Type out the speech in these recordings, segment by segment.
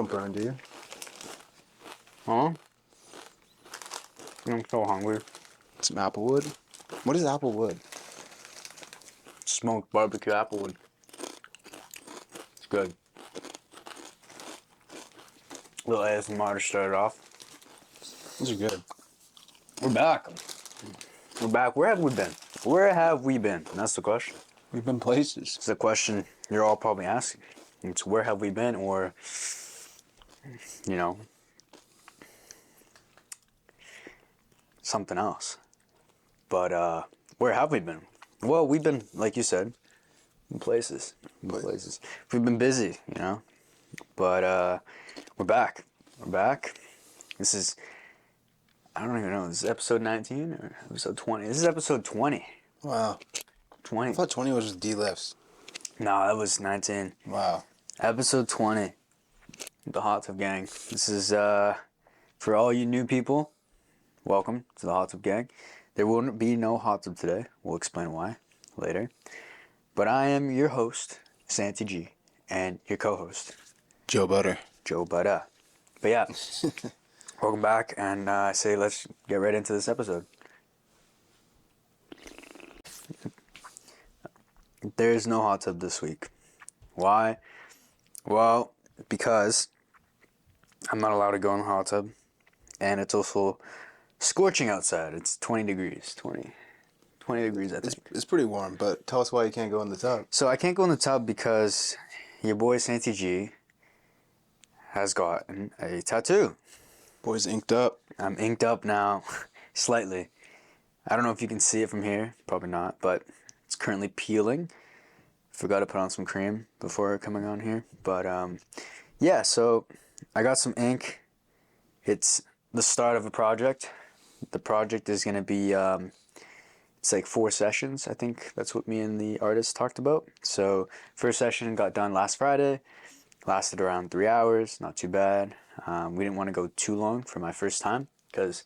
don't burn, do you? Huh? I'm so hungry. Some applewood. What is applewood? Smoked barbecue applewood. It's good. Little ASMR to start it off. These are good. We're back. We're back. Where have we been? Where have we been? That's the question. We've been places. It's the question you're all probably asking. It's where have we been, or, you know, something else. But where have we been? Well, we've been, like you said, in places. Places. We've been busy, you know. But we're back. We're back. This is, I don't even know, this is episode 19 or episode 20? This is episode 20. Wow. 20. I thought 20 was just D-lifts. No, that was 19. Wow. Episode 20. The Hot Tub Gang. This is, for all you new people, welcome to the Hot Tub Gang. There will be no hot tub today. We'll explain why later. But I am your host, Santi G, and your co-host, Joe Butter. Joe Butter. But yeah, welcome back, and I say let's get right into this episode. There's no hot tub this week. Why? Well, because I'm not allowed to go in the hot tub, and it's also scorching outside. It's 20 degrees. 20 degrees, I think. It's pretty warm, but tell us why you can't go in the tub. So I can't go in the tub because your boy Santi G has gotten a tattoo. Boy's inked up. I'm inked up now, slightly. I don't know if you can see it from here. Probably not, but it's currently peeling. Forgot to put on some cream before coming on here. But yeah, so I got some ink. It's the start of a project. The project is going to be, it's like 4 sessions. I think that's what me and the artist talked about. So first session got done last Friday. Lasted around 3 hours. Not too bad. We didn't want to go too long for my first time because,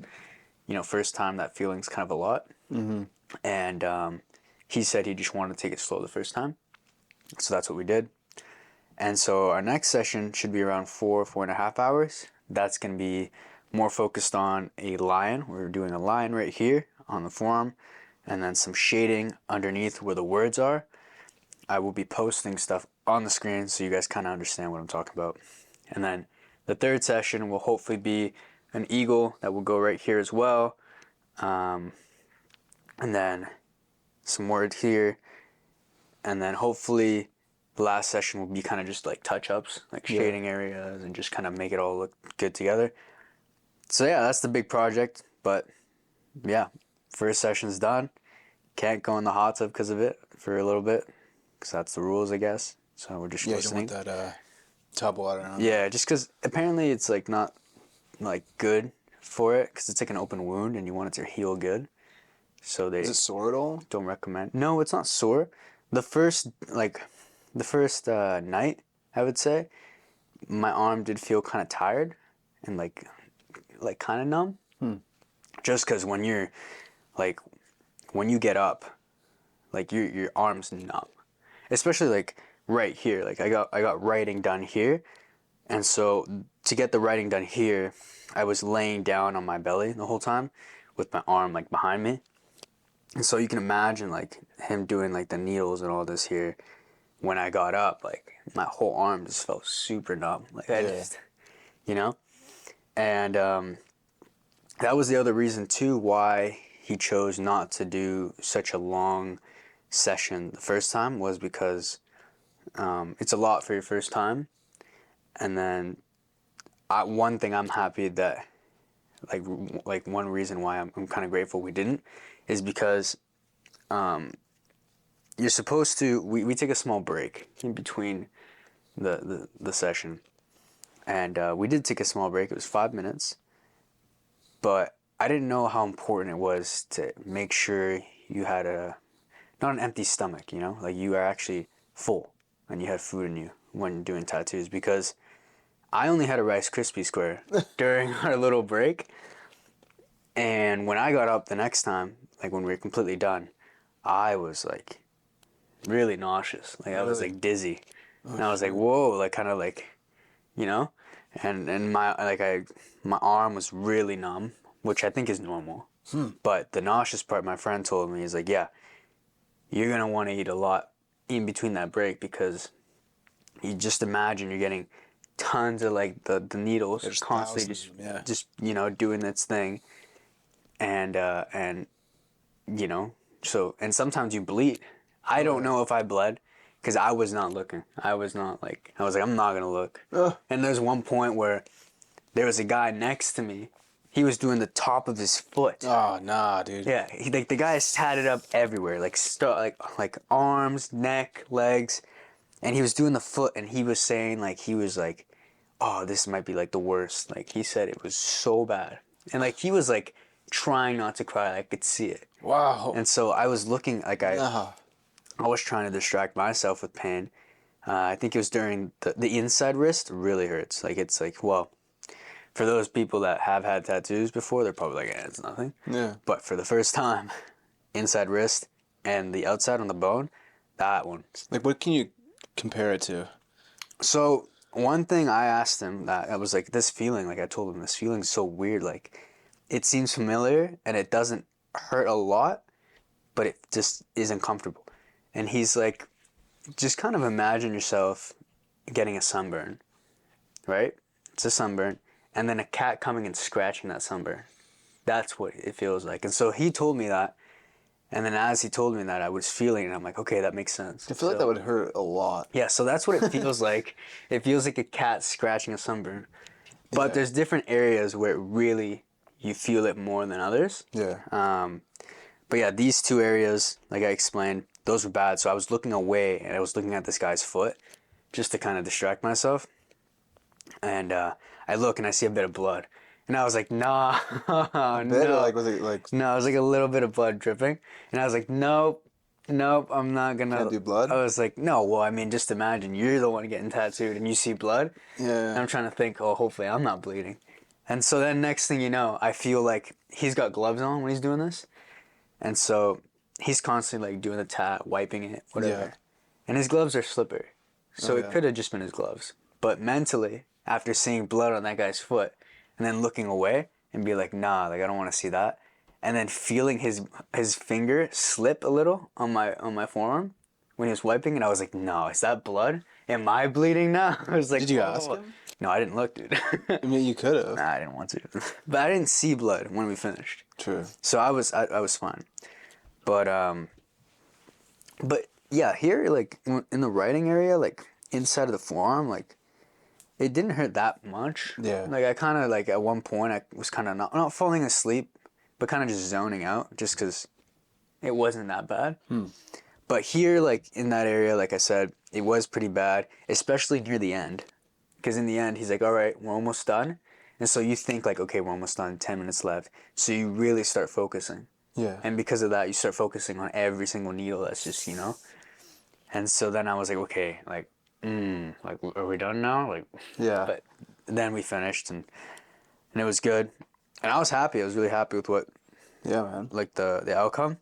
you know, first time that feeling's kind of a lot. Mm-hmm. And he said he just wanted to take it slow the first time. So that's what we did. And so our next session should be around 4.5 hours. That's going to be more focused on a line. We're doing a line right here on the forearm, and then some shading underneath where the words are. I will be posting stuff on the screen so you guys kind of understand what I'm talking about. And then the third session will hopefully be an eagle that will go right here as well. And then some words here. And then hopefully the last session will be kind of just like touch-ups, like shading areas, and just kind of make it all look good together. So yeah, that's the big project. But yeah, first session's done. Can't go in the hot tub because of it for a little bit, because that's the rules, I guess. So we're just listening. You don't want that tub water on. Yeah, just because apparently it's like not like good for it, because it's like an open wound and you want it to heal good. So they Is it sore at all? don't recommend. No, it's not sore. The first night, I would say, my arm did feel kind of tired and like kind of numb. Just because when you get up, like your arm's numb, especially like right here. Like I got writing done here, and so to get the writing done here, I was laying down on my belly the whole time with my arm like behind me. And so you can imagine like him doing like the needles and all this here. When I got up, like my whole arm just felt super numb. Like I just, you know? And that was the other reason too why he chose not to do such a long session the first time, was because it's a lot for your first time. And then one thing I'm happy that like one reason why I'm kind of grateful we didn't is because you're supposed to, we take a small break in between the session, and we did take a small break. It was 5 minutes, but I didn't know how important it was to make sure you had not an empty stomach, you know, like you are actually full and you had food in you when doing tattoos, because I only had a Rice Krispie square during our little break. And when I got up the next time, like when we were completely done, I was like really nauseous. Like I was like dizzy. And I was like, whoa, like kind of like, you know? and my arm was really numb, which I think is normal. But the nauseous part, my friend told me, is like, yeah, you're gonna want to eat a lot in between that break, because you just imagine you're getting tons of like the needles There's constantly thousands of them, yeah. just doing its thing, and you know, so, and sometimes you bleed. I don't know if I bled because I was not looking. I was like, I'm not gonna look. And there's one point where there was a guy next to me. He was doing the top of his foot. Oh, nah, dude. Yeah, like the guy is tatted up everywhere, like arms, neck, legs, and he was doing the foot, and he was saying like he was like, oh, this might be like the worst. Like he said it was so bad, and like he was like trying not to cry. I could see it. Wow. And so I was looking like Nah. I was trying to distract myself with pain. I think it was during the inside wrist really hurts. Like it's like, well, for those people that have had tattoos before, they're probably like, it's nothing. Yeah. But for the first time, inside wrist and the outside on the bone, that one. Like, what can you compare it to? So one thing I asked him, that I was like, this feeling, like I told him, this feeling's so weird. Like it seems familiar and it doesn't hurt a lot, but it just isn't comfortable. And he's like, just kind of imagine yourself getting a sunburn, right? It's a sunburn. And then a cat coming and scratching that sunburn. That's what it feels like. And so he told me that. And then as he told me that, I was feeling it. I'm like, okay, that makes sense. I feel like that would hurt a lot. Yeah, so that's what it feels like. It feels like a cat scratching a sunburn. But there's different areas where really you feel it more than others. Yeah. But yeah, these two areas, like I explained, those were bad. So I was looking away and I was looking at this guy's foot just to kind of distract myself. And I look and I see a bit of blood. And I was like, nah, Or, no. like, was it like No, it was like a little bit of blood dripping. And I was like, nope, I'm not gonna. Can't do blood? I was like, no, well, I mean, just imagine you're the one getting tattooed and you see blood. Yeah. And I'm trying to think, oh, hopefully I'm not bleeding. And so then next thing you know, I feel like he's got gloves on when he's doing this. And so he's constantly like doing the tat, wiping it, whatever. Yeah. And his gloves are slippery. So yeah. it could have just been his gloves. But mentally, after seeing blood on that guy's foot and then looking away and be like, nah, like I don't want to see that. And then feeling his finger slip a little on my forearm when he was wiping it, I was like, no, is that blood? Am I bleeding now? I was like, Did you ask him? No, I didn't look, dude. I mean, you could have. Nah, I didn't want to. But I didn't see blood when we finished. True. So I was fine. But yeah, here, like in the writing area, like inside of the forearm, like it didn't hurt that much. Yeah. Like I kind of like at one point I was kind of not falling asleep, but kind of just zoning out just because it wasn't that bad. But here, like in that area, like I said, it was pretty bad, especially near the end. Because in the end, he's like, all right, we're almost done. And so you think like, okay, we're almost done, 10 minutes left. So you really start focusing. Yeah. And because of that, you start focusing on every single needle that's just, And so then I was like, okay, like, like, are we done now? Like, Yeah. But then we finished and it was good. And I was happy. I was really happy with what, Yeah, man. like the outcome.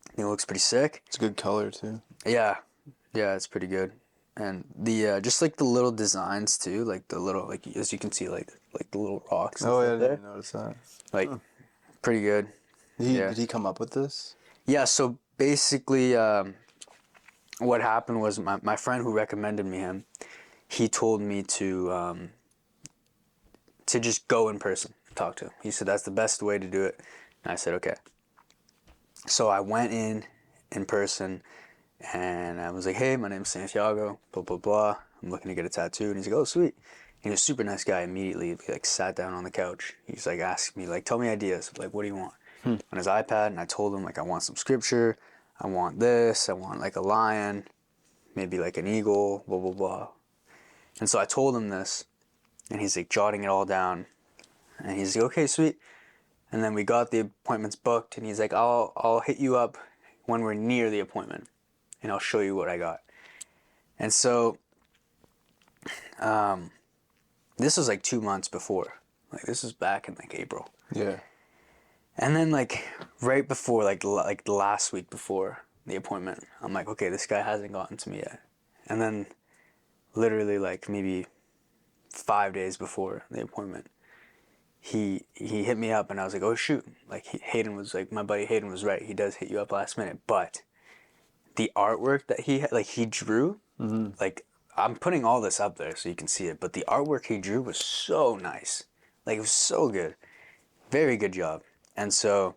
I think it looks pretty sick. It's a good color too. Yeah. Yeah, it's pretty good. And the just like the little designs too, like the little, like as you can see, like the little rocks. And Oh, yeah, I stuff there. didn't notice that. Like, pretty good. Did he come up with this? Yeah, so basically what happened was my friend who recommended me him, he told me to just go in person, talk to him. He said that's the best way to do it. And I said, okay. So I went in person and I was like, hey, my name's Santiago, blah, blah, blah. I'm looking to get a tattoo. And he's like, oh, sweet. And he was a super nice guy immediately. He like sat down on the couch. He's like, asked me, like, tell me ideas. Like, what do you want? On his iPad. And I told him, like, I want some scripture. I want this. I want like a lion, maybe like an eagle, blah, blah, blah. And so I told him this. And he's like jotting it all down. And he's like, okay, sweet. And then we got the appointments booked. And he's like, I'll hit you up when we're near the appointment. And I'll show you what I got. And so this was like 2 months before. Like this was back in like April. Yeah. And then like right before, like the last week before the appointment, I'm like, okay, this guy hasn't gotten to me yet. And then literally like maybe 5 days before the appointment. He hit me up, and I was like, oh shoot, like Hayden was like, my buddy Hayden was right. He does hit you up last minute, but the artwork that he drew, like I'm putting all this up there so you can see it, but the artwork he drew was so nice. Like it was so good. Very good job. And so,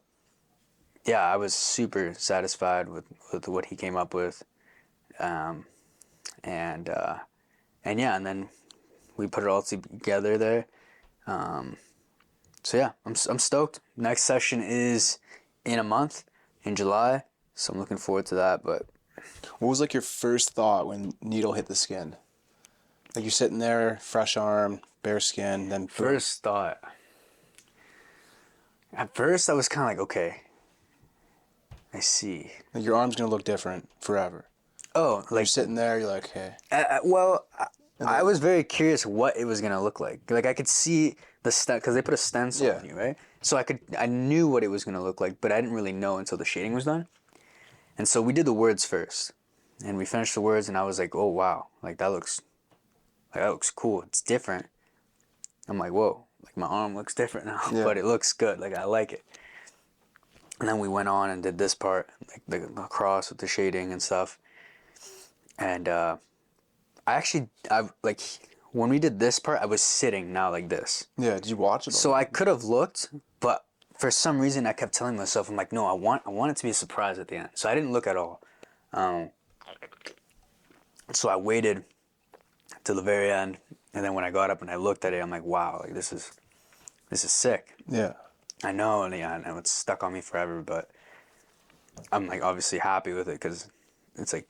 yeah, I was super satisfied with what he came up with. And yeah, and then we put it all together there. So yeah, I'm stoked. Next session is in a month, in July. So I'm looking forward to that. But what was like your first thought when needle hit the skin? Like you're sitting there, fresh arm, bare skin, then boom. First thought. At first, I was kind of like, okay, I see. Like your arm's gonna look different forever. Oh, like you're sitting there, you're like, hey. Well, I was very curious what it was gonna look like. Like I could see the stent because they put a stencil on you, right? So I knew what it was gonna look like, but I didn't really know until the shading was done. And so we did the words first, and we finished the words, and I was like, oh wow, like that looks cool. It's different. I'm like, whoa, like my arm looks different now, but it looks good. Like I like it. And then we went on and did this part, like the cross with the shading and stuff. And I like when we did this part, I was sitting now like this. Yeah, did you watch it? So I could have looked, but for some reason I kept telling myself, I'm like, no, I want it to be a surprise at the end. So I didn't look at all. So I waited till the very end, and then when I got up and I looked at it, I'm like, wow, like this is sick. Yeah. I know, and yeah, and it's stuck on me forever, but I'm like obviously happy with it because it's like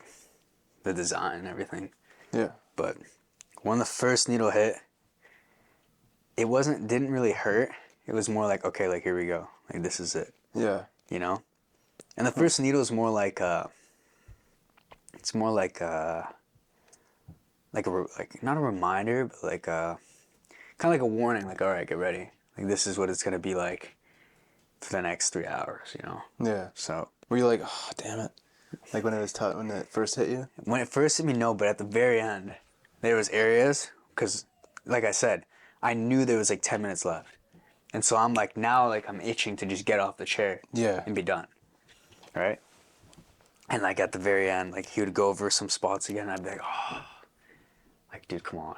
the design and everything. Yeah. But when the first needle hit, it didn't really hurt. It was more like, okay, like here we go. Like this is it. Yeah. You know? And the first needle is more like it's more like not a reminder, but like kind of like a warning, like all right, get ready. Like this is what it's going to be like for the next 3 hours, you know? Yeah. So were you like, oh, damn it? Like when it was when it first hit you? When it first hit me, no, but at the very end, there was areas, because, like I said, I knew there was like 10 minutes left. And so I'm like, now like I'm itching to just get off the chair and be done, right? And like at the very end, like he would go over some spots again, and I'd be like, oh, like, dude, come on.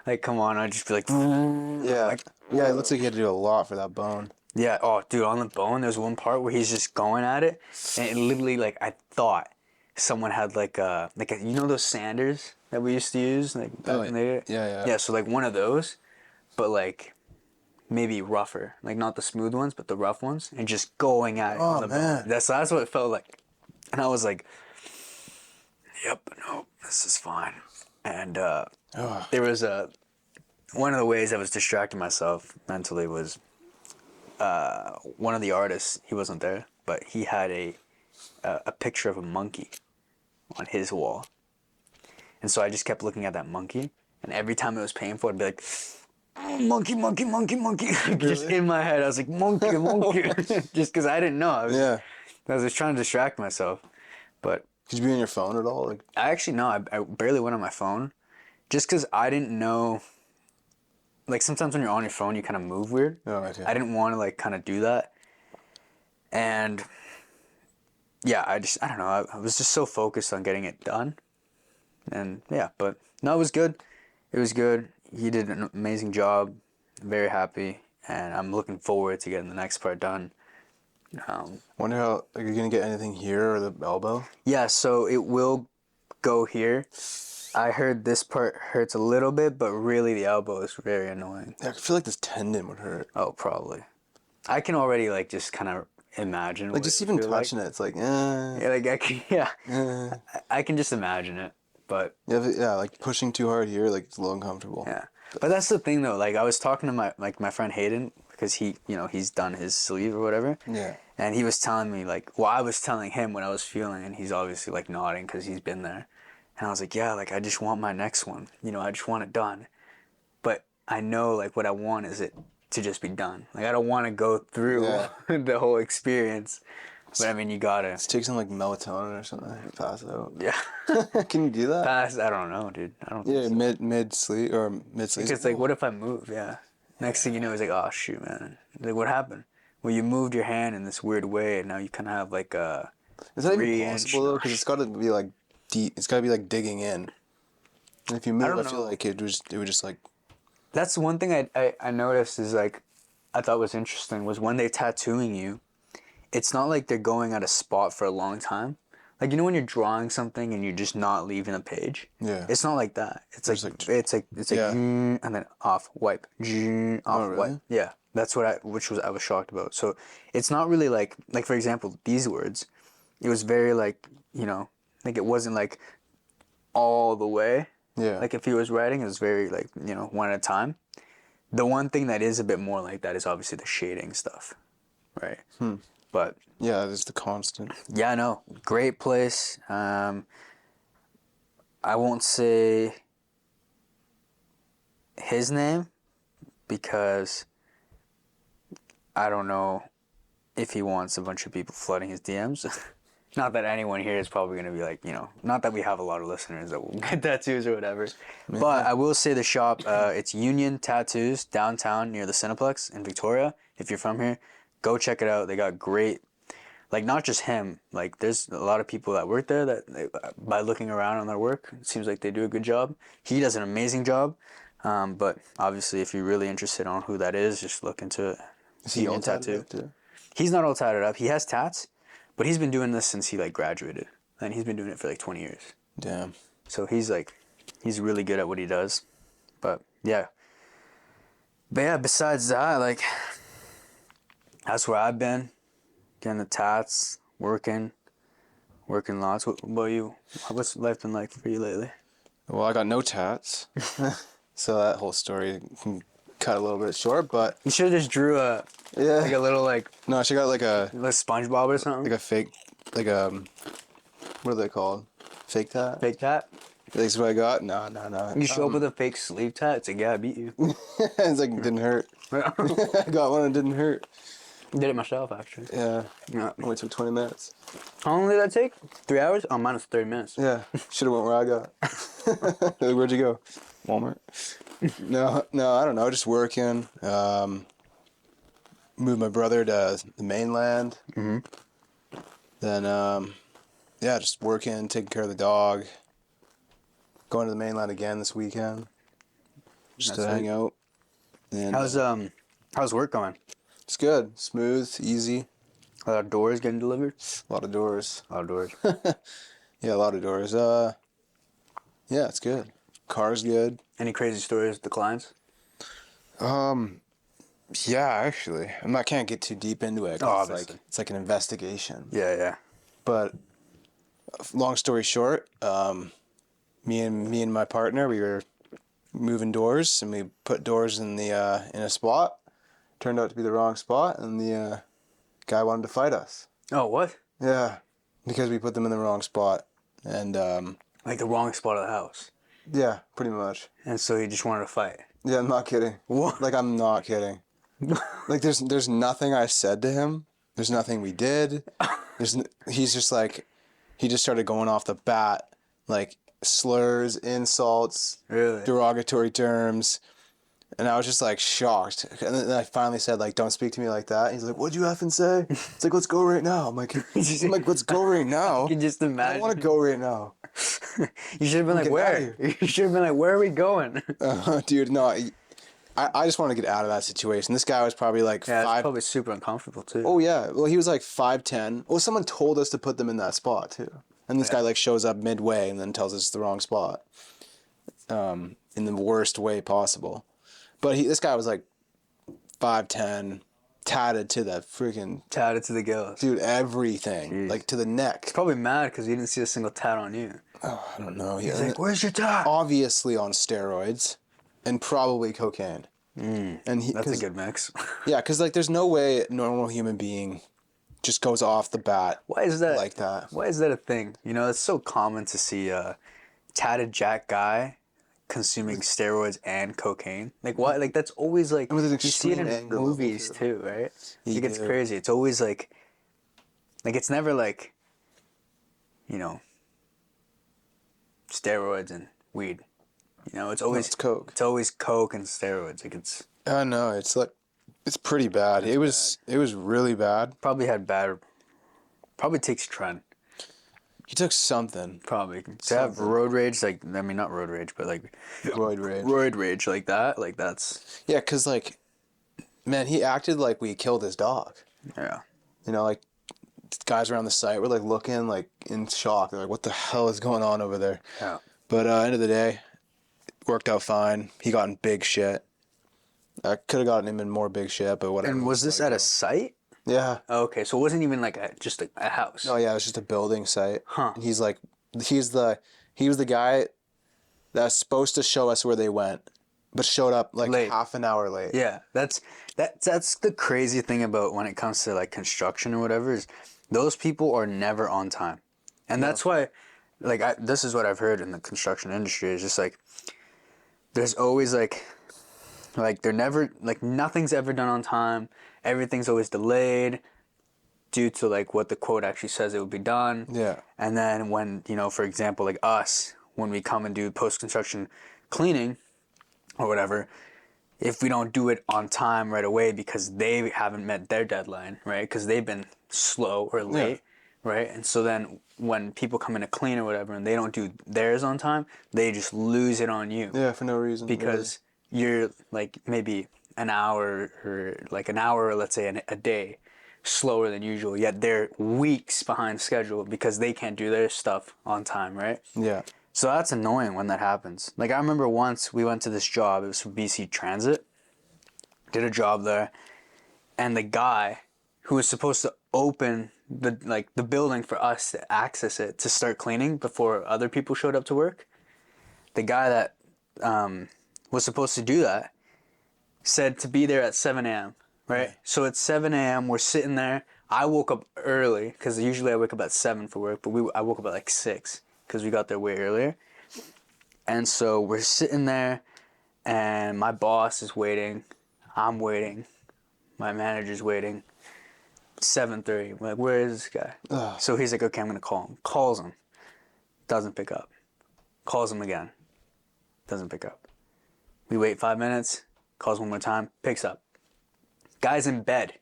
like, come on. I'd just be like, yeah. Like, yeah, it looks like you had to do a lot for that bone. Yeah, oh, dude, on the bone, there's one part where he's just going at it, and it literally, like, I thought someone had, like you know those sanders that we used to use? Like, back in the day? Yeah. Yeah, so, like, one of those, but, like, maybe rougher. Like, not the smooth ones, but the rough ones, and just going at it on the bone. That's what it felt like. And I was like, yep, no, this is fine. And there was one of the ways I was distracting myself mentally was one of the artists, he wasn't there, but he had a picture of a monkey on his wall. And so I just kept looking at that monkey, and every time it was painful, I'd be like, oh, monkey, monkey, monkey, monkey. Just in my head, I was like, monkey, monkey. Just because I didn't know. I was just trying to distract myself. But could you be on your phone at all? Like, I actually, no, I barely went on my phone. Just because I didn't know, like sometimes when you're on your phone, you kind of move weird. Oh, okay. I didn't want to like kind of do that. And yeah, I don't know. I was just so focused on getting it done. And yeah, but no, it was good. It was good. He did an amazing job. I'm very happy. And I'm looking forward to getting the next part done. Wonder how, are you going to get anything here or the elbow? Yeah, so it will go here. I heard this part hurts a little bit, but really the elbow is very annoying. Yeah, I feel like this tendon would hurt. Oh, probably. I can already like just kind of imagine. Like just even touching it, it's like, Yeah, like I can, I can just imagine it, but. Yeah, like pushing too hard here, like it's a little uncomfortable. Yeah, but that's the thing though. Like I was talking to my friend Hayden because he, you know, he's done his sleeve or whatever. Yeah. And he was telling me like, well, I was telling him what I was feeling, and he's obviously like nodding because he's been there. And I was like, yeah, like I just want my next one. You know, I just want it done. But I know like what I want is it to just be done. Like I don't want to go through the whole experience. But I mean, you gotta. Let's take some like melatonin or something. Pass out. Yeah. Can you do that? Pass. I don't know, dude. I don't. Yeah, think so. mid sleep or mid sleep. Because like, what if I move? Yeah. Next thing you know, it's like, oh shoot, man. Like, what happened? Well, you moved your hand in this weird way, and now you kind of have like a. Is that even 3 possible inch- though? Because it's got to be like deep. It's got to be like digging in. And if you move, I don't feel know. like it would just like. That's one thing I noticed is like, I thought was interesting was when they're tattooing you, it's not like they're going at a spot for a long time. Like, you know when you're drawing something and you're just not leaving a page? Yeah. It's not like that. It's like, Just like- it's like Yeah. and then off, wipe, off, really? wipe. Yeah. That's what I was shocked about. So it's not really like for example, these words, it was very like, like it wasn't like all the way. Yeah. Like if he was writing, it was very like, one at a time. The one thing that is a bit more like that is obviously the shading stuff, right? But Yeah, there's the constant. yeah, I know. Great place. I won't say his name because I don't know if he wants a bunch of people flooding his DMs. Not that anyone here is probably going to be like, not that we have a lot of listeners that will get tattoos or whatever. Yeah. But I will say the shop, it's Union Tattoos downtown near the Cineplex in Victoria. If you're from here, go check it out. They got great, like not just him, like there's a lot of people that work there that by looking around on their work, it seems like they do a good job. He does an amazing job. But obviously if you're really interested on who that is, just look into it. Is he all tatted up too? He's not all tatted up. He has tats. But he's been doing this since he like graduated, and he's been doing it for like 20 years. Damn. So he's really good at what he does. But yeah. Besides that, like that's where I've been, getting the tats, working lots. What about you? What's life been like for you lately? Well, I got no tats, so that whole story can cut a little bit short. But You should have just drew a little like no, I should got like SpongeBob or something. like a fake what are they called? Fake tat. Fake tat. That's what I got. No. You show up with a fake sleeve tat. It's like, yeah, I beat you. It's like it didn't hurt. I got one. It didn't hurt. Did it myself actually. Yeah. Yeah. Only took 20 minutes. How long did that take? 3 hours? Oh, mine was 30 minutes. Yeah. Should have went where I got. Where'd you go? Walmart. No. I don't know. Just working. Moved my brother to the mainland. Mm-hmm. Then just working, taking care of the dog. Going to the mainland again this weekend. Just to hang out. And How's work going? it's good. Smooth, easy. A lot of doors getting delivered? A lot of doors. A lot of doors. Yeah, a lot of doors. Yeah, it's good. Car's good. Any crazy stories with the clients? Yeah, actually, I can't get too deep into it. 'Cause Oh, it's obviously. it's like an investigation. Yeah. But long story short, me and my partner, we were moving doors, and we put doors in in a spot. Turned out to be the wrong spot, and the guy wanted to fight us. Oh, what? Yeah, because we put them in the wrong spot, and Like the wrong spot of the house. yeah, pretty much. And so he just wanted to fight. Yeah, I'm not kidding. What? Like, I'm not kidding. Like, there's nothing I said to him. There's nothing we did. He's just like, he just started going off the bat, like slurs, insults, Really? derogatory terms. And I was just like shocked. And then I finally said, like, don't speak to me like that. He's like, what'd you effing say? It's like, let's go right now. I'm like, let's go right now. I can just I imagine. don't want to go right now. You should have been like, Get where? You should have been like, where are we going? Dude, no. I just want to get out of that situation. This guy was probably like Yeah, it's five. probably super uncomfortable too. Oh yeah, well he was like 5'10". Well, someone told us to put them in that spot too, and this guy like shows up midway and then tells us it's the wrong spot, in the worst way possible. But this guy was like 5'10", tatted to the freaking Tatted to the gills. dude, everything. Jeez. Like to the neck. Probably mad because he didn't see a single tat on you. Oh, I don't know. He's like, where's your tat? Obviously on steroids, and probably cocaine. And That's a good mix. Yeah, because like there's no way a normal human being just goes off the bat. Why is that like that? Why is that a thing? You know, it's so common to see a tatted jack guy consuming steroids and cocaine. Like why? Like that's always like With an you see it extreme in anger movies level, too, right? You Like it's do. crazy. It's always like Like, it's never like, you know, steroids and weed. You know, it's always it's coke. It's always coke and steroids. Like, it's No, it's like it's pretty bad. It was really bad. probably takes trend. He took something. Probably to have road rage, like, I mean, not road rage, but like Roid rage. like that. Like, that's Yeah, cause like, man, he acted like we killed his dog. yeah. You know, like guys around the site were like looking like in shock. They're like, "What the hell is going on over there?" Yeah. But end of the day, worked out fine. He got in big shit. I could have gotten him in more big shit, but whatever. And was this at a site? Yeah. Oh, okay, so it wasn't even like just a house. Oh yeah, it was just a building site. Huh. And he was the guy that's supposed to show us where they went, but showed up like Late. half an hour late. Yeah, that's the crazy thing about when it comes to like construction or whatever is those people are never on time, and that's why, like, this is what I've heard in the construction industry is just like there's always like they're never like nothing's ever done on time. Everything's always delayed due to like what the quote actually says it would be done. Yeah. And then when, you know, for example, like us, when we come and do post-construction cleaning or whatever, if we don't do it on time right away because they haven't met their deadline, right? Because they've been slow or late, right? And so then when people come in to clean or whatever and they don't do theirs on time, they just lose it on you. Yeah, for no reason. Because you're like maybe an hour or let's say a day slower than usual, yet they're weeks behind schedule because they can't do their stuff on time, right? Yeah. So that's annoying when that happens. Like, I remember once we went to this job, it was for BC Transit, did a job there, and the guy who was supposed to open the building for us to access it to start cleaning before other people showed up to work, the guy that was supposed to do that said to be there at 7 a.m., right? Yeah. So at 7 a.m., we're sitting there. I woke up early because usually I wake up at 7 for work, but I woke up at like 6 because we got there way earlier. And so we're sitting there, and my boss is waiting. I'm waiting. My manager's waiting. 7:30. I'm like, where is this guy? Ugh. So he's like, okay, I'm going to call him. Calls him. Doesn't pick up. Calls him again. Doesn't pick up. We wait 5 minutes. Calls one more time, picks up. Guy's in bed.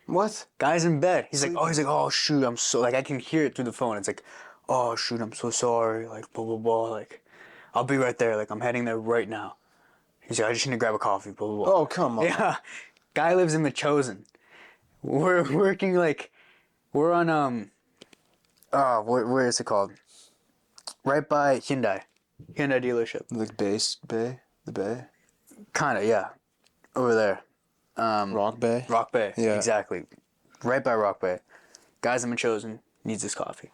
What? Guy's in bed. He's like, oh shoot, I'm so like I can hear it through the phone. It's like, oh shoot, I'm so sorry. Like blah blah blah. Like, I'll be right there. Like I'm heading there right now. He's like, I just need to grab a coffee. Blah blah blah. Oh come on. Yeah, guy lives in the Chosen. We're working like, we're on where is it called? Right by Hyundai dealership. Like the bay. Kinda, yeah. Over there. Rock Bay? Rock Bay. Yeah. Exactly. Right by Rock Bay. Guys I'm chosen needs his coffee.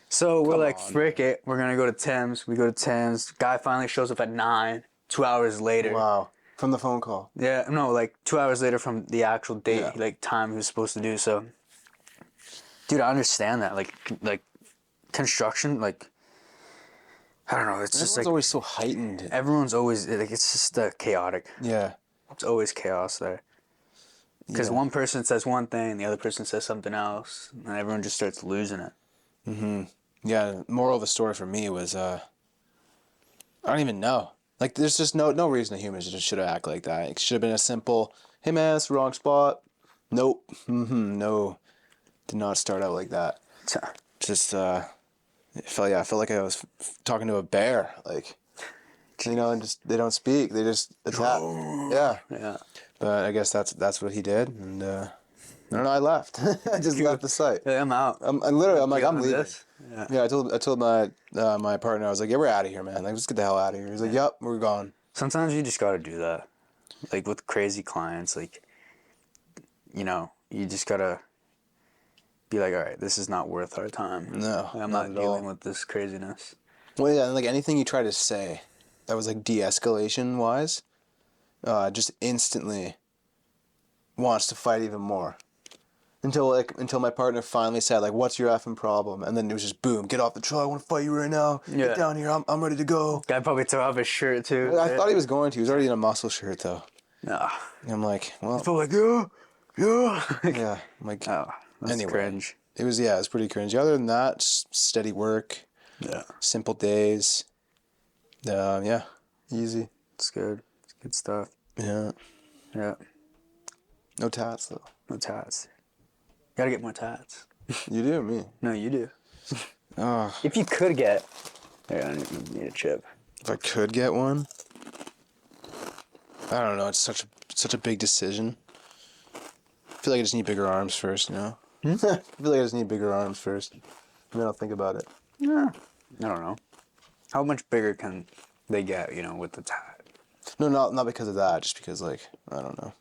So we're like, frick it. We're going to go to Tim's. We go to Tim's. Guy finally shows up at 9, 2 hours later. Wow. From the phone call. Yeah, no, like 2 hours later from the actual date, Yeah. like time he was supposed to do. So, dude, I understand that. Like construction, like, I don't know. It's just like always so heightened. Everyone's always like, it's just chaotic. Yeah. It's always chaos there. Because one person says one thing, the other person says something else, and everyone just starts losing it. Mm-hmm. Yeah. Moral of the story for me was, I don't even know. Like, there's just no reason a human just should act like that. It should have been a simple, hey man, it's the wrong spot. Nope. Mm-hmm. No. Did not start out like that. Just, I felt like I was talking to a bear, like, you know, and just they don't speak, they just attack. Yeah. But I guess that's what he did, and I don't know. I left. I just left the site. Yeah, I'm out. I'm leaving. Yeah. I told my partner, I was like, yeah, we're out of here, man. Like, let's get the hell out of here. He's like, yep, we're gone. Sometimes you just gotta do that, like with crazy clients, like, you know, you just gotta be like, all right, this is not worth our time. No, like, I'm not dealing with this craziness. Well, yeah, and like anything you try to say that was like de-escalation wise, just instantly wants to fight even more. Until my partner finally said, like, what's your effing problem? And then it was just boom, get off the truck, I want to fight you right now. Yeah. Get down here, I'm ready to go. Guy probably took off his shirt too. I thought he was going to. He was already in a muscle shirt though. No. And I'm like, well. He's probably like, yeah. Yeah. I'm like, oh, that's anyway. cringe. it was pretty cringy. Other than that, steady work, Yeah. simple days. Yeah, easy. It's good. It's good stuff. Yeah, Yeah. no tats though. No tats. Gotta get more tats. You do, me. No, you do. Oh, If you could get... Here, I need a chip. if I could get one, I don't know. It's such a big decision. I feel like I just need bigger arms first, you know? I feel like I just need bigger arms first. And then I'll think about it. Yeah. I don't know. How much bigger can they get, with the tat? No, not because of that. Just because, like, I don't know.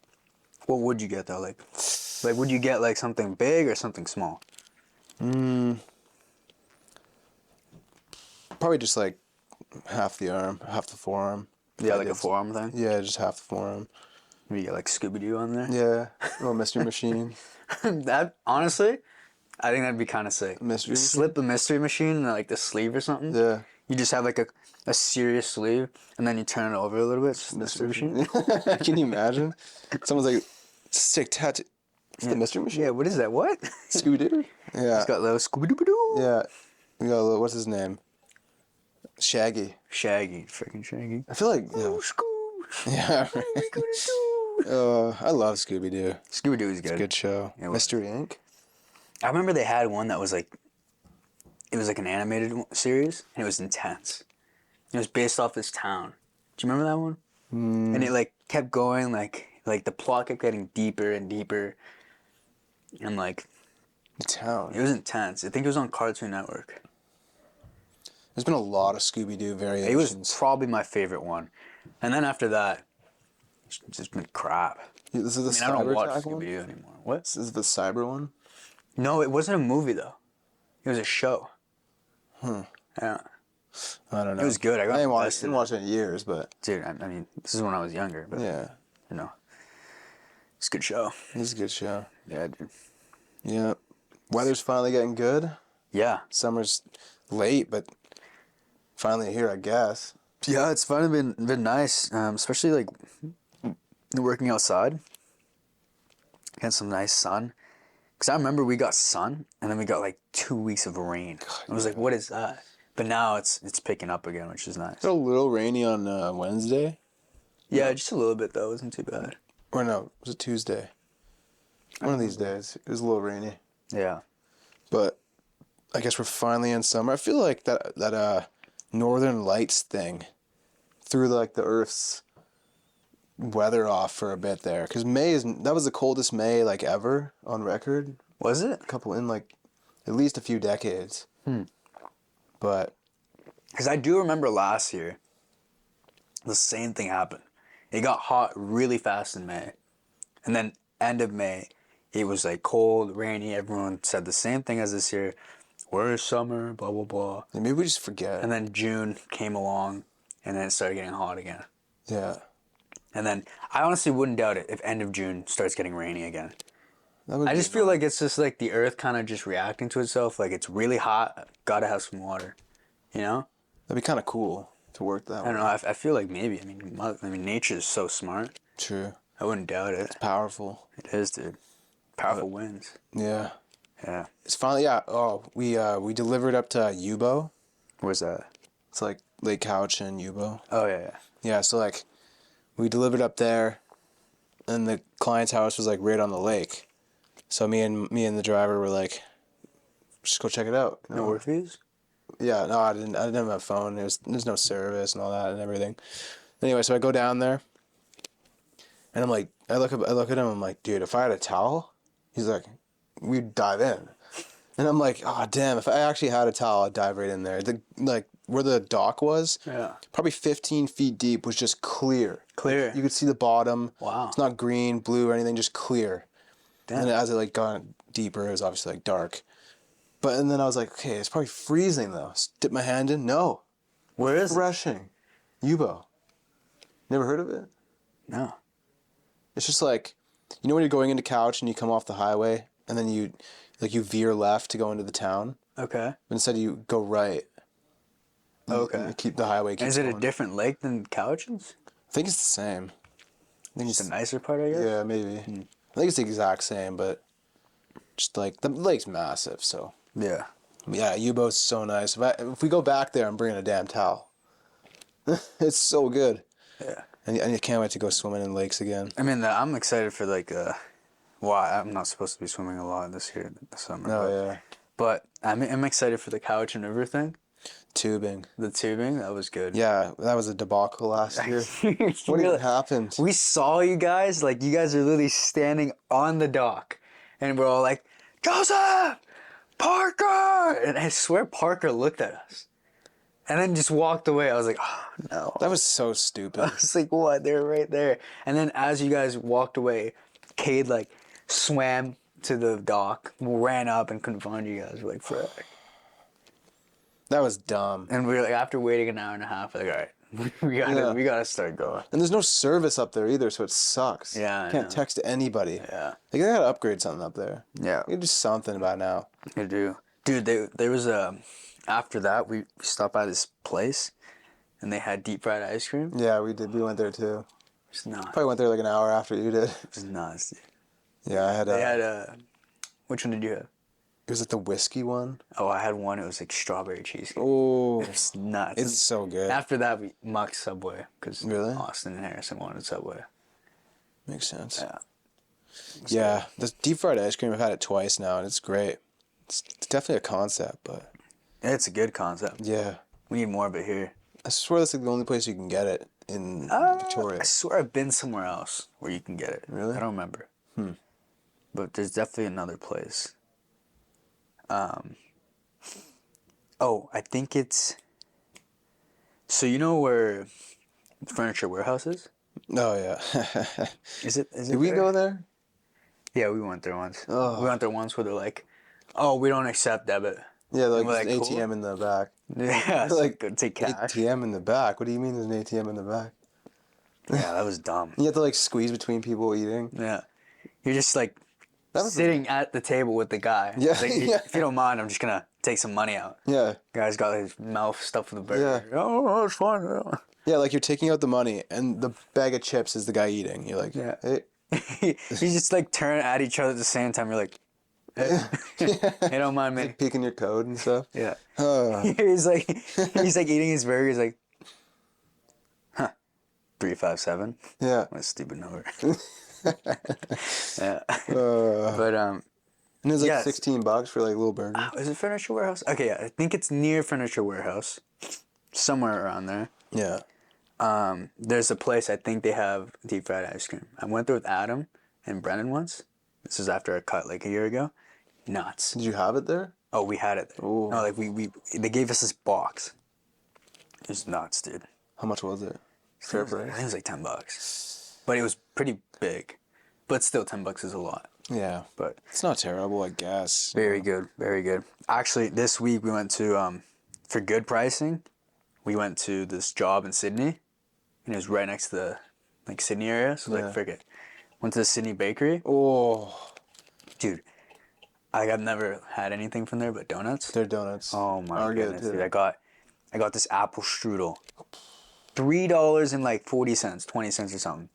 What would you get, though? Like, would you get, like, something big or something small? Probably just, like, half the arm, half the forearm. Yeah, like a forearm thing? Yeah, just half the forearm. Maybe you get, like, Scooby-Doo on there? Yeah, little mystery machine. That, honestly, I think that'd be kind of sick. Mystery machine? Slip the mystery machine in, like, the sleeve or something. Yeah. You just have, like, a serious sleeve, and then you turn it over a little bit. It's just mystery machine. Can you imagine? Someone's like, sick tattoo. It's the mystery machine? Yeah, what is that? What? Scooby-Doo? Yeah. It's got little Scooby-Doo. Yeah. We got a little, what's his name? Shaggy. Shaggy. Freaking Shaggy. I feel like, Oh, Scoob. yeah. What are we gonna do? I love Scooby-Doo. Scooby-Doo is good. Good show. It was. Mystery Inc. I remember they had one that was like, it was like an animated series, and it was intense. It was based off this town. Do you remember that one? And it like kept going, like the plot kept getting deeper and deeper, and like The town. it was intense. I think it was on Cartoon Network. There's been a lot of Scooby-Doo variations. It was probably my favorite one, and then after that, it's just been crap. This is the I don't watch Cyber one? Scooby-Doo anymore. What? This is the Cyber one? No, it wasn't a movie though. It was a show. Yeah. I don't know. It was good. I got didn't invested. watch it in years, but Dude, I mean, this is when I was younger, but yeah, it's a good show. it's a good show. Yeah, dude. Yeah. Weather's finally getting good. Yeah. Summer's late, but finally here, I guess. Yeah, it's finally been nice, especially like working outside. Had some nice sun. Because I remember we got sun, and then we got like 2 weeks of rain. I was like, what is that? But now it's picking up again, which is nice. It's a little rainy on Wednesday. Yeah, just a little bit though. It wasn't too bad. Or no, was it Tuesday? One of these days. It was a little rainy. Yeah. But I guess we're finally in summer. I feel like that Northern Lights thing threw like the Earth's weather off for a bit there. Because that was the coldest May like ever on record. Was it? A couple in like at least a few decades. But Because I do remember last year, the same thing happened. It got hot really fast in May. And then end of May, it was like cold, rainy. Everyone said the same thing as this year. Where's summer? Blah, blah, blah. yeah, maybe we just forget. And then June came along, and then it started getting hot again. Yeah. And then I honestly wouldn't doubt it if end of June starts getting rainy again. That would I be just feel like it's just like the earth kind of just reacting to itself. Like it's really hot, gotta have some water. You know? that'd be kind of cool to work that I way. don't know. I feel like maybe. I mean, nature is so smart. True. I wouldn't doubt it. Powerful. It is, dude. Powerful winds. Yeah. Yeah. It's finally Oh, we delivered up to Yubo. Where's that? It's like Lake Couch and Yubo. Oh yeah. Yeah. So like, we delivered up there, and the client's house was like right on the lake. So me and the driver were like, just go check it out. No work fees? Yeah, no, I didn't have my phone. There's no service and all that and everything. Anyway, so I go down there, and I'm like, I look at him. I'm like, dude, if I had a towel, he's like, we'd dive in. And I'm like, oh damn, if I actually had a towel, I'd dive right in there. Like where the dock was, Yeah. probably 15 feet deep, was just clear. Clear. You could see the bottom. Wow. It's not green, blue, or anything, just clear. Damn. And as it like got deeper, it was obviously like dark. And then I was like, okay, it's probably freezing though. Dip my hand in. No. Where is it? Refreshing. Yubo. Never heard of it? No. It's just like, you know when you're going into Couch and you come off the highway and then you veer left to go into the town? Okay. But instead you go right. Okay. You keep the highway. Is it going. a different lake than Couchins? I think it's the same. I think Just a nicer part, I guess? Yeah, maybe. I think it's the exact same, but Just like the lake's massive, so Yeah. yeah, U-boat's so nice. If we go back there, I'm bringing a damn towel. It's so good. Yeah. And I can't wait to go swimming in lakes again. I mean, I'm excited for like well, I'm not supposed to be swimming a lot this year, this summer. Oh but, yeah, But I'm excited for the couch and river thing. tubing. The tubing, that was good. Yeah, that was a debacle last year. What Really- even happened? We saw you guys, like you guys are literally standing on the dock, and we're all like, Joseph, Parker, and I swear Parker looked at us, and then just walked away. I was like, oh no. That was so stupid. I was like, what? They're right there. And then as you guys walked away, Cade like swam to the dock, ran up, and couldn't find you guys. We're like, frick. That was dumb. And we were like, after waiting an hour and a half, like, all right, we gotta start going. And there's no service up there either, so it sucks. Yeah, I Can't know. text anybody. Yeah, Like, they gotta upgrade something up there. yeah, You gotta do something about now. I do. Dude, there was a. After that, we stopped by this place, and they had deep fried ice cream. Yeah, we did. We went there too. It's nuts. Probably went there like an hour after you did. It was nuts. Dude. Yeah, I had They had which one did you have? it was like the whiskey one. Oh, I had one. It was like strawberry cheesecake. Oh, It's nuts. it's so good. After that, we mucked Subway because Really? Austin and Harrison wanted Subway. Makes sense. Yeah. Yeah, the deep fried ice cream, I've had it twice now, and it's great. It's definitely a concept, but It's a good concept. yeah. We need more of it here. I swear that's like the only place you can get it in Victoria. I swear I've been somewhere else where you can get it. Really? I don't remember. But there's definitely another place. Oh, I think it's. So you know where Furniture Warehouse is? Oh yeah. Is it? Is it Did we there? go there? Yeah, we went there once. Oh. We went there once where they're like, "Oh, we don't accept debit." Yeah, like We're there's like, an cool. ATM in the back. Yeah, so Like, go take cash. ATM in the back? What do you mean there's an ATM in the back? Yeah, that was dumb. You have to like squeeze between people eating. Yeah, you're just like That was sitting at the table with the guy. Yeah, It's like, yeah. If you don't mind, I'm just gonna take some money out. Yeah. Guy's got his mouth stuffed with a burger. Oh, it's fine. Yeah. Yeah, like you're taking out the money and the bag of chips is the guy eating. You're like, Yeah. hey. You just like turn at each other at the same time. You're like, hey, hey don't mind me. Like peeking your code and stuff. Yeah. Oh. he's like eating his burger. He's like, huh, 357. Yeah. What a stupid number. Yeah. Uh, But and it's like Yes. $16 for like a little burger. is it Furniture Warehouse? Okay, yeah, I think it's near Furniture Warehouse, somewhere around there. Yeah. There's a place I think they have deep fried ice cream. I went there with Adam and Brendan once. This was after a cut like a year ago. Nuts. Did you have it there? Oh, we had it there. Ooh. No, like they gave us this box. It was nuts, dude. How much was it? Fair I think price. it was like $10, but it was pretty big. But still, $10 is a lot. Yeah. But It's not terrible, I guess. very good, very good. Actually, this week we went to for good pricing. We went to this job in Sydney, and it was right next to the like Sydney area. So Yeah. like, forget. Went to the Sydney bakery, Oh, dude. I've never had anything from there but donuts. their donuts. Oh my are good, goodness, too. dude! I got this apple strudel, $3 and like 40 cents, 20 cents or something.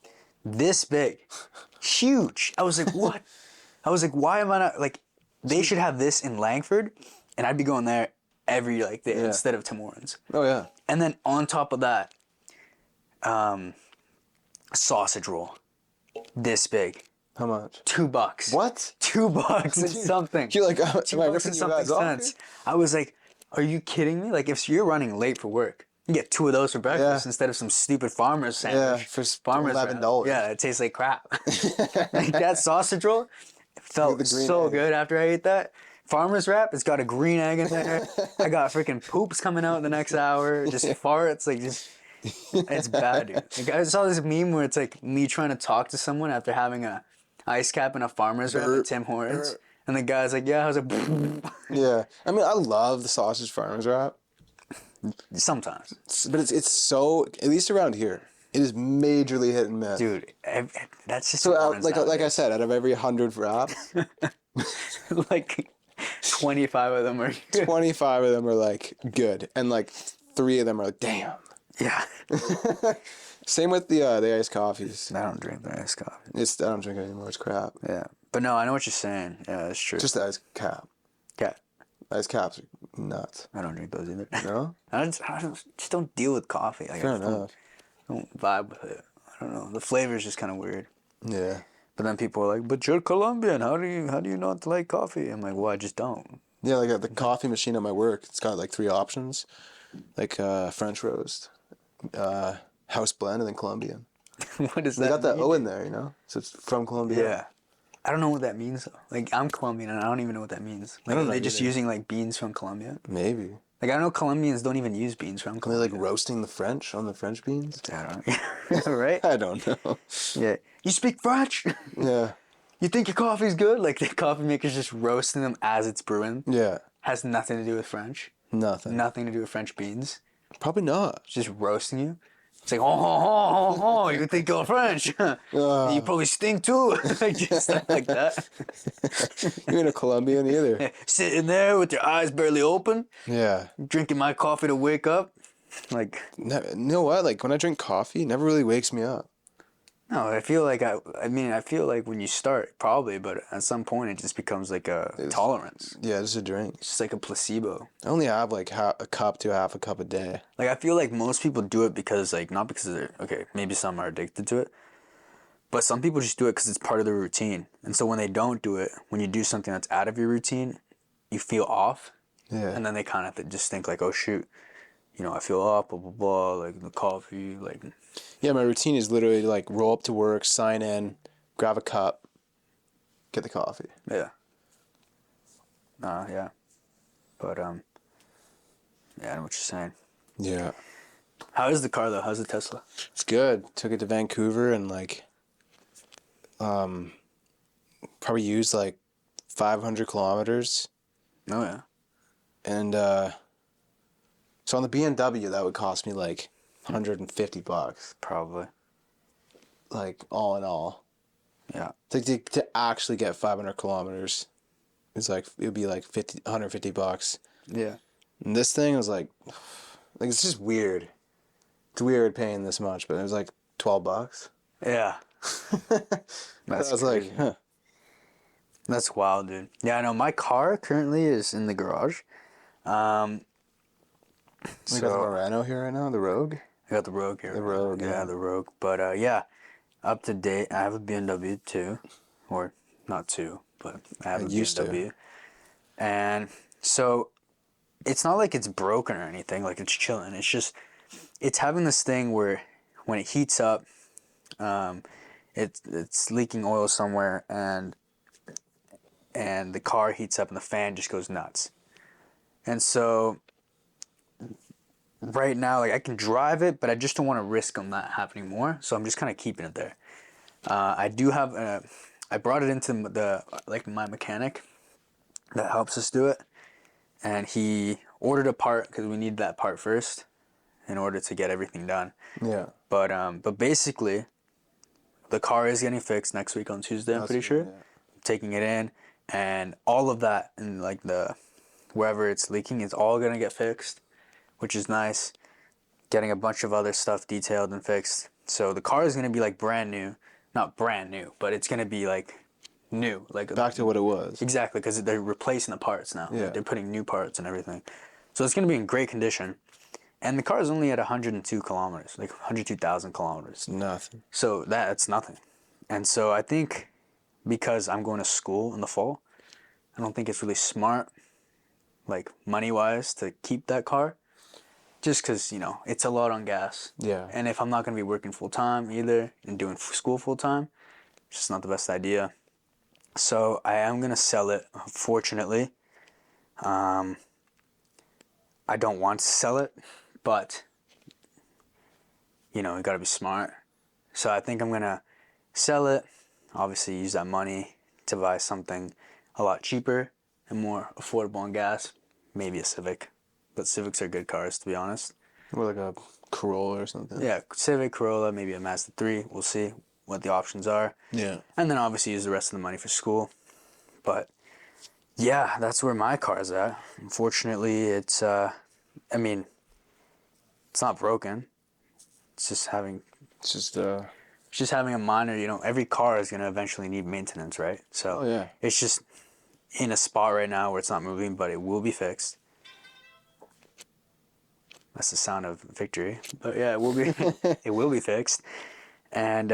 This big, huge. I was like, what? I was like, why am I not like? They should have this in Langford, and I'd be going there every like day Yeah. instead of Tim Hortons. Oh, yeah. And then on top of that, sausage roll, this big, How much? $2. What? $2 and something. You're like, am I $2 ripping and you guys something off? cents. I was like, are you kidding me? Like, if you're running late for work, you get 2 of those for breakfast Yeah. instead of some stupid farmer's Yeah, sandwich. for farmer's wrap. $11. Yeah, it tastes like crap. Like that sausage roll felt With the green so egg. good after I ate that. Farmer's wrap, it's got a green egg in there. I got freaking poops coming out in the next hour. Just farts, like just. It's bad, dude. Like, I saw this meme where it's like me trying to talk to someone after having a ice cap and a farmer's wrap at Tim Hortons. And the guy's like, yeah, I was like, Yeah. I mean, I love the sausage farmer's wrap. sometimes. But it's so, at least around here, it is majorly hit and miss. Dude, that's just So, Tim Hortons like I nowadays. said, out of every 100 wraps, Like 25 of them are good. 25 of them are like good, and like 3 of them are like, damn. Yeah. Same with the iced coffees. I don't drink the iced coffee. I don't drink it anymore. It's crap. Yeah. But no, I know what you're saying. Yeah, that's true. Just the ice cap. Yeah, Ice caps are nuts. I don't drink those either. No? Just don't deal with coffee. Like, Fair I just enough. don't vibe with it. I don't know. The flavor is just kind of weird. Yeah. But then people are like, "But you're Colombian. How do you not like coffee?" I'm like, "Well, I just don't." Yeah, like at the coffee machine at my work, it's got like 3 options. Like French roast, house blend, and then Colombian. What does They that got the mean? O in there, you know? So it's from Colombia. Yeah. I don't know what that means though. Like, I'm Colombian and I don't even know what that means. Like, don't are know they just either. using like beans from Colombia? Maybe. Like, I know Colombians don't even use beans from Are they Colombia. like roasting the French on the French beans? I don't right? I don't know. Yeah. You speak French? Yeah. You think your coffee's good? Like, the coffee maker's just roasting them as it's brewing. Yeah. Has nothing to do with French. Nothing. Nothing to do with French beans. Probably not. It's just roasting you. It's like, oh, you think you're French. You probably stink too. Just like that. You ain't a Colombian either. Sitting there with your eyes barely open, Yeah. drinking my coffee to wake up. Like, You know what? Like when I drink coffee, it never really wakes me up. no, I feel like I feel like when you start, probably, but at some point it just becomes like a tolerance. Yeah, just a drink. It's just like a placebo. I only have like a cup to half a cup a day. Like, I feel like most people do it because, like, not because they're, okay, maybe some are addicted to it, but some people just do it because it's part of their routine. And so when they don't do it, when you do something that's out of your routine, you feel off. Yeah. And then they kind of just think, like, oh, shoot, you know, I feel off, blah, blah, blah, like, the coffee, like. Yeah, my routine is literally like roll up to work, sign in, grab a cup, get the coffee. Yeah. Yeah. But, yeah, I know what you're saying. Yeah. How is the car, though? How's the Tesla? It's good. Took it to Vancouver and like probably used like 500 kilometers. Oh, yeah. And so on the BMW that would cost me like $150, Probably. like all in all. Yeah. To actually get 500 kilometers, it's like it would be like $150. Yeah. And this thing was like it's just weird. It's weird paying this much, but it was like $12. Yeah. I was like, huh. That's wild, dude. Yeah, I know. My car currently is in the garage. We got the Murano here right now, the Rogue. I got the Rogue here. The Rogue, yeah. The Rogue. But yeah, up to date. I have a BMW too, or not two, but I have a used to. BMW. And so, it's not like it's broken or anything. Like, it's chilling. It's just, it's having this thing where when it heats up, it's leaking oil somewhere, and the car heats up and the fan just goes nuts. And so right now, like, I can drive it, but I just don't want to risk on that happening more. So I'm just kind of keeping it there. I do have I brought it into my mechanic that helps us do it, and he ordered a part because we need that part first in order to get everything done. Yeah. But basically, the car is getting fixed next week on Tuesday. I'm pretty sure. Yeah. Taking it in, and all of that, and like wherever it's leaking, it's all gonna get fixed, which is nice. Getting a bunch of other stuff detailed and fixed. So the car is gonna be like brand new, not brand new, but it's gonna be like new, like Back to what it was. exactly, because they're replacing the parts now. Yeah. They're putting new parts and everything. So it's gonna be in great condition. And the car is only at 102 kilometers, like 102,000 kilometers. Nothing. So that's nothing. And so I think because I'm going to school in the fall, I don't think it's really smart, like money-wise, to keep that car. Just because, you know, it's a lot on gas. Yeah. And if I'm not going to be working full-time either and doing school full-time, it's just not the best idea. So I am going to sell it, unfortunately. I don't want to sell it, but, you know, you got to be smart. So I think I'm going to sell it, obviously use that money to buy something a lot cheaper and more affordable on gas, maybe a Civic. But Civics are good cars, to be honest. Or like a Corolla or something. Yeah, Civic, Corolla, maybe a Mazda 3. We'll see what the options are. Yeah. And then obviously use the rest of the money for school. But yeah, that's where my car's at. Unfortunately, it's, I mean, it's not broken. It's just having... It's just just having a minor, every car is gonna eventually need maintenance, right? So Oh, yeah. it's just in a spot right now where it's not moving, but it will be fixed. That's the sound of victory. But yeah, it will be it will be fixed. And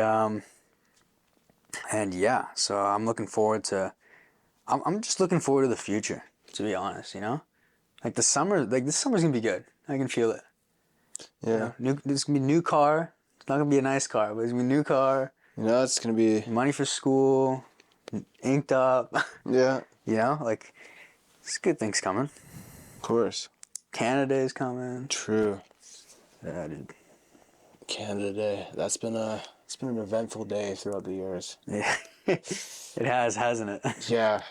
yeah, so I'm looking forward to I'm just looking forward to the future, to be honest, Like the summer, like this summer's gonna be good. I can feel it. Yeah. There's gonna be a new car. It's not gonna be a nice car, but it's gonna be a new car. It's gonna be. Money for school, inked up. Yeah. Like there's good things coming. Of course. Canada is coming. True. Yeah, dude. Canada Day. It's been an eventful day throughout the years. Yeah. It has, hasn't it? Yeah.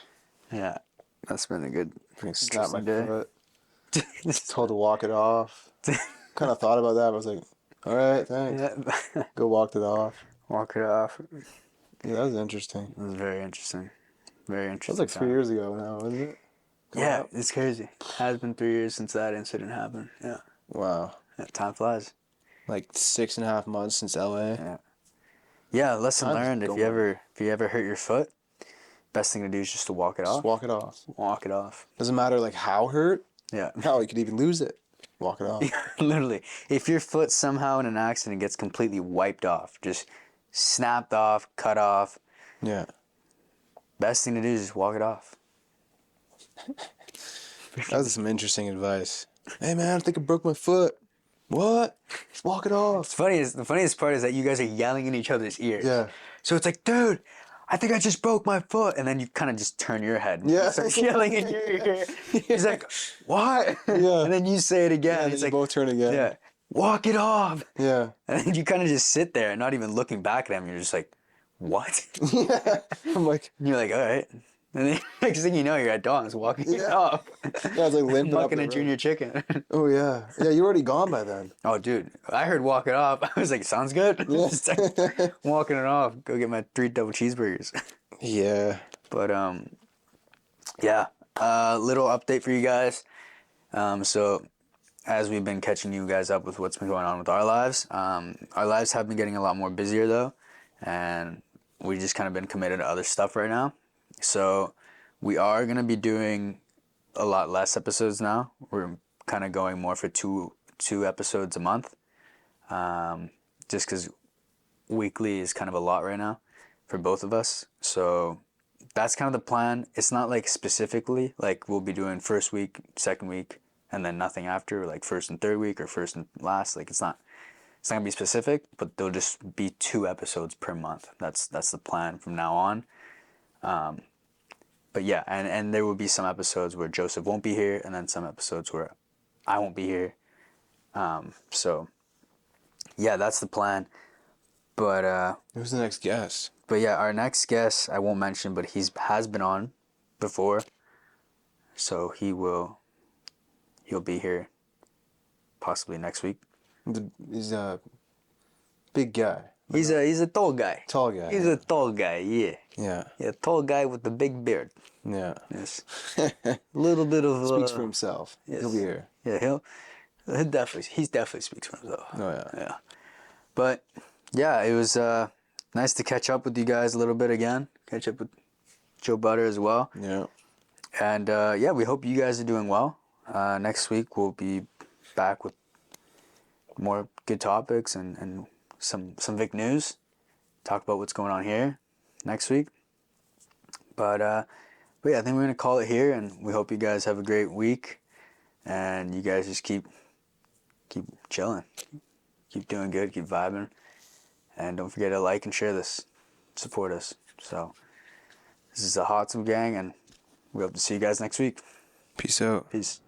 Yeah. That's been a good Snap my interesting day. foot. Told to walk it off. Kind of thought about that. But I was like, all right, thanks. Yeah. Go walked it off. Walk it off. Yeah, that was interesting. It was very interesting. Very That interesting. was like 3 years ago now, wasn't it? Yeah, it's crazy. Has been 3 years since that incident happened. Yeah. Wow. Yeah, time flies. Like 6.5 months since LA. Yeah. Yeah, lesson Time's learned. If going. you ever hurt your foot, best thing to do is just to walk it Just off. walk it off. Walk it off. Doesn't matter like how hurt. Yeah. How you could even lose it. Walk it off. Literally. If your foot somehow in an accident gets completely wiped off, just snapped off, cut off, Yeah. best thing to do is just walk it off. That was some interesting advice. Hey man, I think I broke my foot. What? Just walk it off. The funniest part is that you guys are yelling in each other's ears. Yeah. So it's like, dude, I think I just broke my foot. And then you kind of just turn your head. And Yeah. start yelling in your ear. He's like, what? Yeah. And then you say it again. And It's then like, you both turn again. yeah, walk it off. Yeah. And then you kind of just sit there and not even looking back at him. You're just like, what? Yeah. I'm like, And you're like, all right. And then next thing you know, you're at Dawn's walking it Yeah. off. yeah, I was like limping up Fucking the a road. junior chicken. Oh yeah. Yeah, you were already gone by then. Oh, dude, I heard walk it off. I was like, sounds good. Yeah. Just like, walking it off. Go get my 3 double cheeseburgers. Yeah. But yeah, little update for you guys. So as we've been catching you guys up with what's been going on with our lives have been getting a lot more busier though, and we just kind of been committed to other stuff right now. So we are gonna be doing a lot less episodes now. We're kind of going more for two episodes a month, just because weekly is kind of a lot right now for both of us. So that's kind of the plan. It's not like specifically like we'll be doing first week, second week, and then nothing after, like first and third week or first and last. Like it's not gonna be specific, but there'll just be 2 episodes per month. That's the plan from now on. But yeah, and there will be some episodes where Joseph won't be here, and then some episodes where I won't be here. So yeah, that's the plan. But Who's the next guest? But yeah, our next guest I won't mention, but has been on before, so he'll be here possibly next week. He's a big guy. He's a tall guy. Tall guy. He's a tall guy. Yeah. Yeah. Yeah, tall guy with the big beard. Yeah. Yes. A little bit of Speaks for himself. yes. He'll be here. Yeah, he'll definitely speaks for himself. Oh yeah. Yeah. But yeah, it was nice to catch up with you guys a little bit again. Catch up with Joe Butter as well. Yeah. And yeah, we hope you guys are doing well. Next week we'll be back with more good topics and some Vic news. Talk about what's going on here next week. But yeah, I think we're gonna call it here, and we hope you guys have a great week, and you guys just keep chilling, keep doing good, keep vibing, and don't forget to like and share this, support us. So this is the Hot Some Gang, and we hope to see you guys next week. Peace out. Peace.